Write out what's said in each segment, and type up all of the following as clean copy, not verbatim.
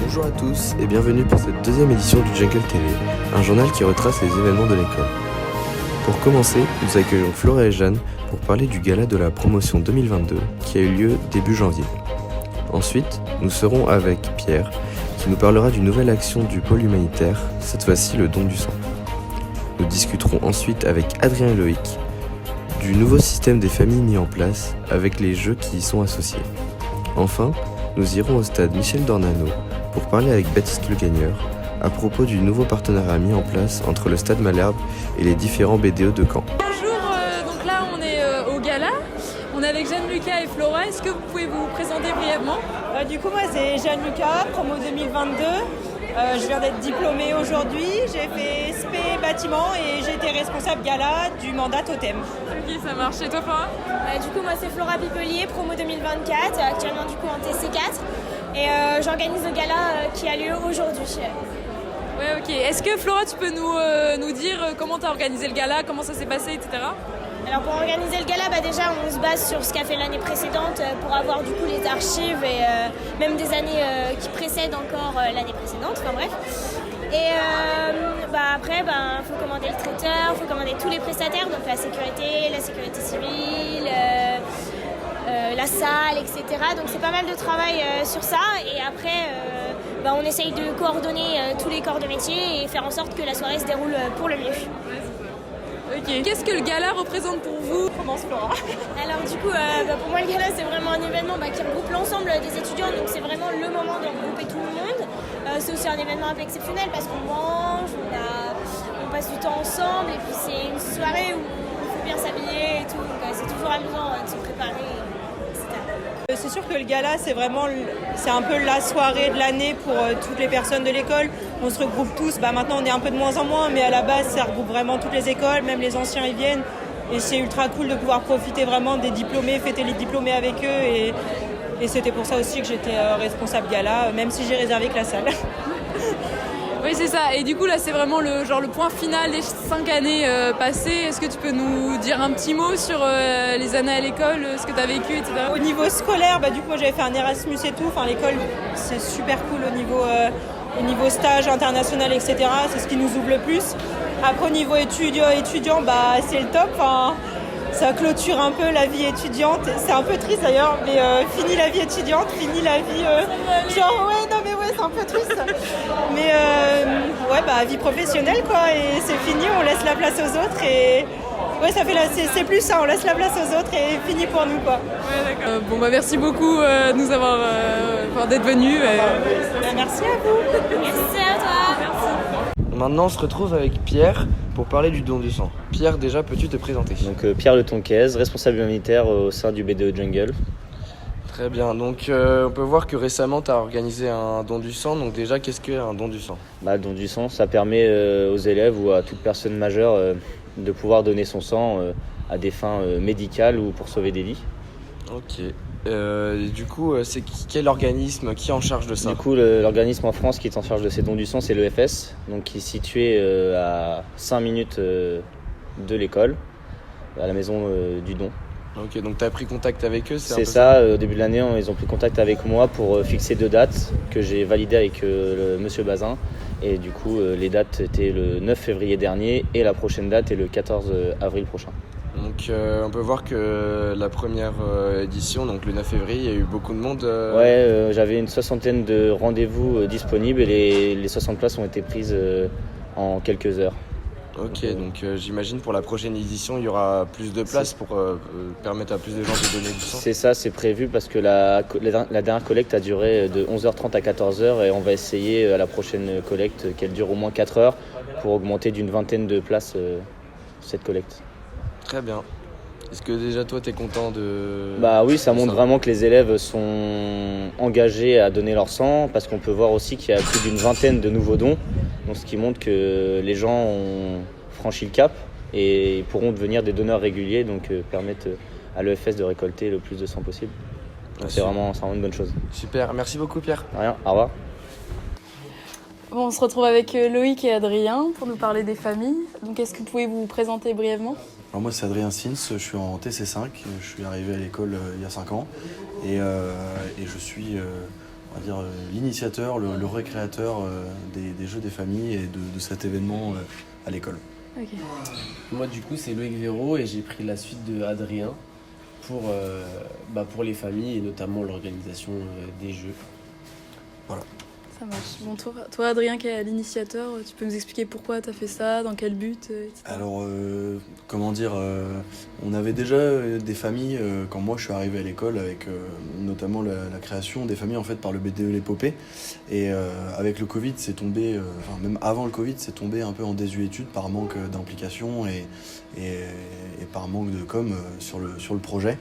Bonjour à tous et bienvenue pour cette deuxième édition du Jungle TV, un journal qui retrace les événements de l'école. Pour commencer, nous accueillons Flora et Jeanne pour parler du gala de la promotion 2022 qui a eu lieu début janvier. Ensuite, nous serons avec Pierre qui nous parlera d'une nouvelle action du pôle humanitaire, cette fois-ci le don du sang. Nous discuterons ensuite avec Adrien et Loïc du nouveau système des familles mis en place avec les jeux qui y sont associés. Enfin, nous irons au stade Michel Dornano pour parler avec Baptiste Le Gagneur à propos du nouveau partenariat mis en place entre le stade Malherbe et les différents BDE de Caen. Bonjour, donc là on est au gala, on est avec Jeanne-Lucas et Flora, est-ce que vous pouvez vous présenter brièvement ? Du coup moi c'est Jeanne-Lucas, promo 2022, je viens d'être diplômée aujourd'hui, j'ai fait SP bâtiment et j'ai été responsable gala du mandat Totem. Ok, ça marche, et toi Flora ? Du coup moi c'est Flora Pipelier, promo 2024, actuellement du coup en TC4 et j'organise le gala qui a lieu aujourd'hui. Ouais, ok. Est-ce que Flora, tu peux nous dire comment tu as organisé le gala, comment ça s'est passé, etc. Alors pour organiser le gala, déjà on se base sur ce qu'a fait l'année précédente pour avoir du coup les archives et même des années qui précèdent encore l'année précédente, enfin bref. Et après, il faut commander le traiteur, il faut commander tous les prestataires, donc la sécurité civile, la salle, etc. Donc c'est pas mal de travail sur ça et après on essaye de coordonner tous les corps de métier et faire en sorte que la soirée se déroule pour le mieux. Ok. Qu'est-ce que le gala représente pour vous ? Commence Flora. Alors du coup, pour moi le gala c'est vraiment un événement qui regroupe l'ensemble des étudiants, donc c'est vraiment le moment de regrouper tout le monde. C'est aussi un événement un peu exceptionnel parce qu'on mange, on passe du temps ensemble et puis c'est une soirée où il faut bien s'habiller et tout, donc c'est toujours amusant de se préparer. C'est sûr que le gala, c'est un peu la soirée de l'année pour toutes les personnes de l'école. On se regroupe tous, maintenant on est un peu de moins en moins, mais à la base ça regroupe vraiment toutes les écoles, même les anciens y viennent. Et c'est ultra cool de pouvoir profiter vraiment des diplômés, fêter les diplômés avec eux. Et c'était pour ça aussi que j'étais responsable gala, même si j'ai réservé que la salle. Oui, c'est ça. Et du coup, là, c'est vraiment le point final des 5 années passées. Est-ce que tu peux nous dire un petit mot sur les années à l'école, ce que tu as vécu, etc. Au niveau scolaire, du coup, moi, j'avais fait un Erasmus et tout. Enfin, l'école, c'est super cool au niveau stage international, etc. C'est ce qui nous ouvre le plus. Après, au niveau étudiant, c'est le top. Enfin, ça clôture un peu la vie étudiante. C'est un peu triste d'ailleurs, mais fini la vie étudiante, fini la vie... c'est un peu triste. Mais vie professionnelle, quoi. Et c'est fini, on laisse la place aux autres. Et ouais, c'est plus ça, on laisse la place aux autres et fini pour nous, quoi. Ouais, d'accord. Merci beaucoup de nous avoir... d'être venus. Merci à vous. Merci à toi. Merci. Maintenant, on se retrouve avec Pierre pour parler du don du sang. Pierre, déjà, peux-tu te présenter ? Donc Pierre Le Tonquez, responsable humanitaire au sein du BDE Jungle. Très bien, donc on peut voir que récemment tu as organisé un don du sang, donc déjà qu'est-ce qu'un don du sang ? Le don du sang, ça permet aux élèves ou à toute personne majeure de pouvoir donner son sang à des fins médicales ou pour sauver des vies. Ok, du coup c'est quel organisme qui est en charge de ça ? Du coup l'organisme en France qui est en charge de ces dons du sang c'est l'EFS, donc qui est situé à 5 minutes de l'école, à la maison du don. Ok, donc tu as pris contact avec eux, c'est ça, au début de l'année, ils ont pris contact avec moi pour fixer 2 dates que j'ai validées avec monsieur Bazin. Et du coup, les dates étaient le 9 février dernier et la prochaine date est le 14 avril prochain. Donc on peut voir que la première édition, donc le 9 février, il y a eu beaucoup de monde. Ouais, j'avais une 60aine de rendez-vous disponibles et les 60 places ont été prises en quelques heures. Ok, donc j'imagine pour la prochaine édition, il y aura plus de places pour permettre à plus de gens de donner du sang. C'est ça, c'est prévu parce que la dernière collecte a duré de 11h30 à 14h et on va essayer à la prochaine collecte qu'elle dure au moins 4 heures pour augmenter d'une 20aine de places cette collecte. Très bien. Est-ce que déjà toi t'es content de... Oui, ça montre vraiment que les élèves sont engagés à donner leur sang parce qu'on peut voir aussi qu'il y a plus d'une 20aine de nouveaux dons. Donc, ce qui montre que les gens ont franchi le cap et pourront devenir des donneurs réguliers, donc permettre à l'EFS de récolter le plus de sang possible. Donc, c'est vraiment une bonne chose. Super, merci beaucoup Pierre. Rien, au revoir. Bon, on se retrouve avec Loïc et Adrien pour nous parler des familles. Donc, est-ce que vous pouvez vous présenter brièvement ? Alors moi c'est Adrien Sins, je suis en TC5, je suis arrivé à l'école il y a 5 ans et je suis on va dire, l'initiateur, le récréateur des Jeux des familles et de cet événement à l'école. Ok. Moi du coup c'est Loïc Véraud et j'ai pris la suite de Adrien pour les familles et notamment l'organisation des Jeux. Voilà. Ça marche. Bon, toi Adrien qui est l'initiateur, tu peux nous expliquer pourquoi tu as fait ça, dans quel but, etc. Alors, comment dire, on avait déjà des familles quand moi je suis arrivé à l'école avec notamment la création des familles en fait par le BDE l'épopée et avec le Covid c'est tombé, même avant le Covid c'est tombé un peu en désuétude par manque d'implication et par manque de com sur le projet,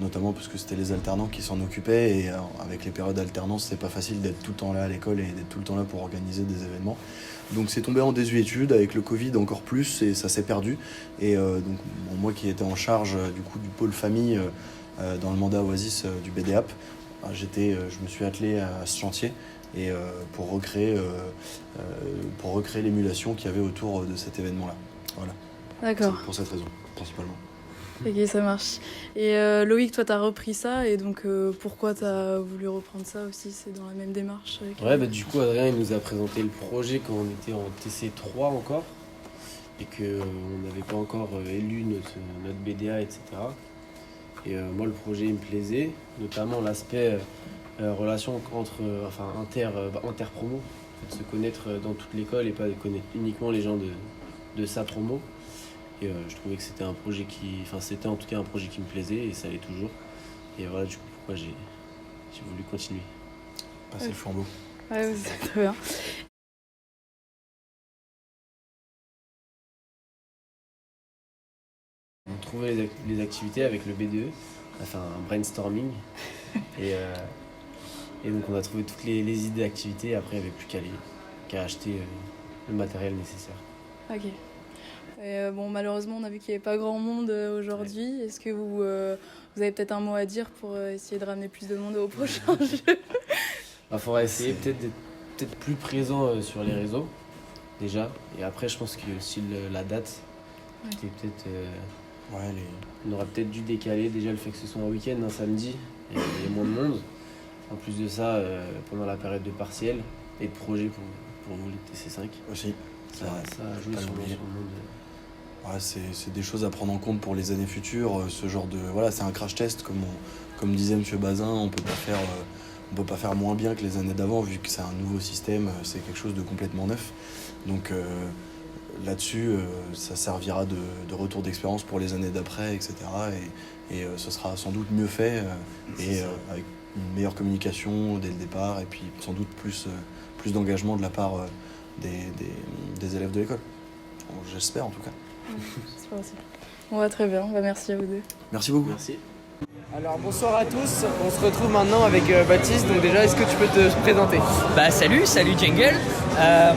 notamment parce que c'était les alternants qui s'en occupaient et avec les périodes d'alternance c'est pas facile d'être tout le temps là à l'école et d'être tout le temps là pour organiser des événements. Donc c'est tombé en désuétude avec le Covid encore plus et ça s'est perdu. Et donc moi qui étais en charge du coup du pôle famille dans le mandat Oasis du BDAP, je me suis attelé à ce chantier et pour recréer l'émulation qu'il y avait autour de cet événement-là. Voilà. D'accord. C'est pour cette raison principalement. Ok, ça marche. Et Loïc, toi, t'as repris ça, et donc pourquoi t'as voulu reprendre ça aussi? C'est dans la même démarche Du coup, Adrien il nous a présenté le projet quand on était en TC3 encore, et qu'on n'avait pas encore élu notre BDA, etc. Et moi, le projet il me plaisait, notamment l'aspect relation inter-promo, de se connaître dans toute l'école et pas de connaître uniquement les gens de sa promo. Et je trouvais que c'était c'était en tout cas un projet qui me plaisait et ça l'est toujours. Et voilà du coup pourquoi j'ai voulu continuer. Passer le flambeau. Ouais, c'est très bien. On trouvait les activités avec le BDE, on a fait un brainstorming et donc on a trouvé toutes les idées d'activités. Après il n'y avait plus qu'à acheter le matériel nécessaire. Ok. Et malheureusement, on a vu qu'il n'y avait pas grand monde aujourd'hui. Ouais. Est-ce que vous avez peut-être un mot à dire pour essayer de ramener plus de monde au prochain jeu? Il faudra essayer peut-être d'être plus présent sur les réseaux, déjà. Et après, je pense que si la date était peut-être... On aurait peut-être dû décaler déjà le fait que ce soit un week-end, un samedi. Il y a moins de monde. En plus de ça, pendant la période de partiel et de projet pour vous, les TC5. Aussi. Ça joue sur le monde. Ouais, c'est des choses à prendre en compte pour les années futures. Ce genre de c'est un crash test comme disait M. Bazin. On peut pas faire moins bien que les années d'avant vu que c'est un nouveau système. C'est quelque chose de complètement neuf. Donc là-dessus, ça servira de retour d'expérience pour les années d'après, etc. Et ce sera sans doute mieux fait avec une meilleure communication dès le départ et puis sans doute plus d'engagement de la part des élèves de l'école. J'espère en tout cas. J'espère aussi. Ouais, très bien. Merci à vous deux. Merci beaucoup. Merci. Alors bonsoir à tous, on se retrouve maintenant avec Baptiste, donc déjà est-ce que tu peux te présenter? Salut Jungle,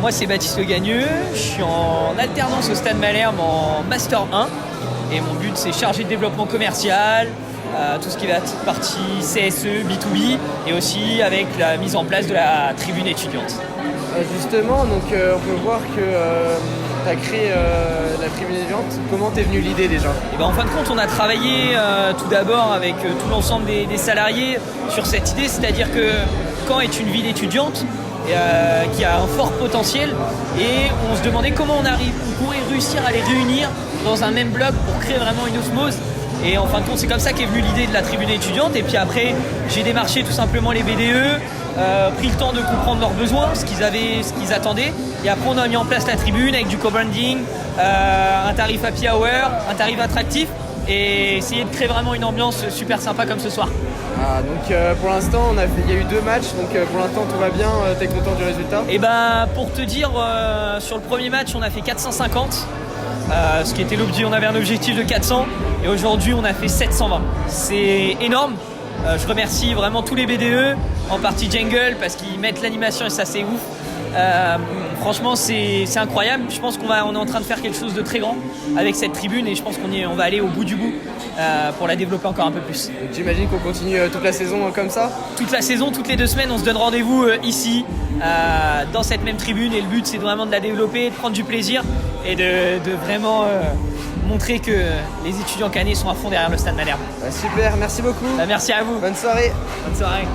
moi c'est Baptiste Le Gagneux, je suis en alternance au Stade Malherbe en Master 1 et mon but c'est chargé de développement commercial, tout ce qui va être partie CSE, B2B et aussi avec la mise en place de la tribune étudiante. Justement, donc on peut voir que tu as créé la tribune étudiante. Comment t'es venue l'idée déjà? En fin de compte, on a travaillé tout d'abord avec tout l'ensemble des salariés sur cette idée, c'est-à-dire que Caen est une ville étudiante qui a un fort potentiel et on se demandait comment on pourrait réussir à les réunir dans un même bloc pour créer vraiment une osmose. Et en fin de compte, c'est comme ça qu'est venue l'idée de la tribune étudiante. Et puis après, j'ai démarché tout simplement les BDE, pris le temps de comprendre leurs besoins, ce qu'ils attendaient. Et après, on a mis en place la tribune avec du co-branding, un tarif happy hour, un tarif attractif et essayer de créer vraiment une ambiance super sympa comme ce soir. Donc pour l'instant, il y a eu 2 matchs, donc pour l'instant tout va bien, t'es content du résultat? Pour te dire, sur le premier match, on a fait 450. Ce qui était l'objectif, on avait un objectif de 400 et aujourd'hui on a fait 720. C'est énorme. Je remercie vraiment tous les BDE, en partie Jungle parce qu'ils mettent l'animation et ça c'est ouf. Franchement c'est incroyable. Je pense qu'on est en train de faire quelque chose de très grand avec cette tribune et je pense qu'on va aller au bout du bout pour la développer encore un peu plus. Donc, j'imagine qu'on continue toute la saison comme ça? Toute la saison, toutes les 2 semaines, on se donne rendez-vous ici dans cette même tribune et le but c'est vraiment de la développer, de prendre du plaisir et de vraiment montrer que les étudiants caennais sont à fond derrière le Stade Malherbe. Super, merci beaucoup. Merci à vous. Bonne soirée. Bonne soirée.